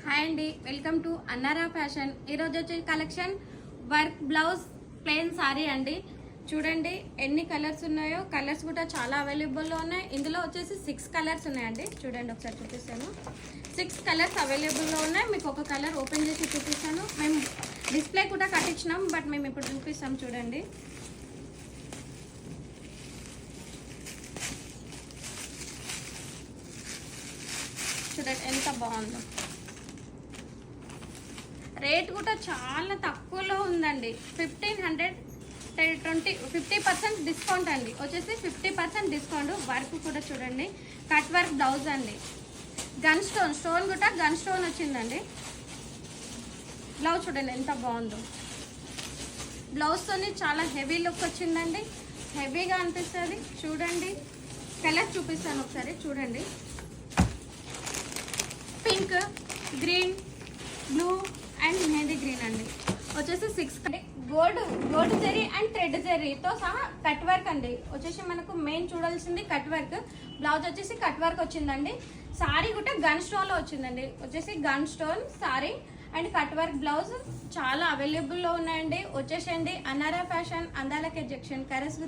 Hi అండి, welcome to అన్నారా fashion. ఈరోజు వచ్చే collection work blouse plain sorry అండి. చూడండి ఎన్ని కలర్స్ ఉన్నాయో. కలర్స్ కూడా చాలా అవైలబుల్లో ఉన్నాయి. ఇందులో వచ్చేసి 6 కలర్స్ ఉన్నాయండి. చూడండి ఒకసారి చూపిస్తాను. 6 కలర్స్ అవైలబుల్లో ఉన్నాయి. మీకు ఒక కలర్ ఓపెన్ చేసి చూపిస్తాను. మేము డిస్ప్లే కూడా కట్టించినాం, బట్ మేము ఇప్పుడు చూపిస్తాం. చూడండి చూడండి ఎంత బాగుందో. రేట్ కూడా చాలా తక్కువలో ఉందండి. 50% డిస్కౌంట్ అండి. వచ్చేసి 50% డిస్కౌంట్. వర్క్ కూడా చూడండి, కట్ వర్క్ బ్లౌజ్ అండి. గన్ స్టోన్ కూడా గన్ స్టోన్ వచ్చిందండి. బ్లౌజ్ చూడండి ఎంత బాగుందో. బ్లౌజ్తోని చాలా హెవీ లుక్ వచ్చిందండి. హెవీగా అనిపిస్తుంది. చూడండి కలర్ చూపిస్తాను ఒకసారి. చూడండి pink, green, blue and mehndi green అండి. వచ్చేసి 6 గోల్డ్ జరీ అండ్ థ్రెడ్ జరీతో సహా కట్ వర్క్ అండి. వచ్చేసి మనకు మెయిన్ చూడాల్సింది కట్ వర్క్. బ్లౌజ్ వచ్చేసి కట్ వర్క్ వచ్చిందండి. సారీ కూడా గన్ స్టోన్లో వచ్చిందండి. వచ్చేసి gun stone sorry and cut work blouse చాలా అవైలబుల్లో ఉన్నాయండి. వచ్చేసండి అన్నారా ఫ్యాషన్, అందాలకే జంక్షన్, కరస్.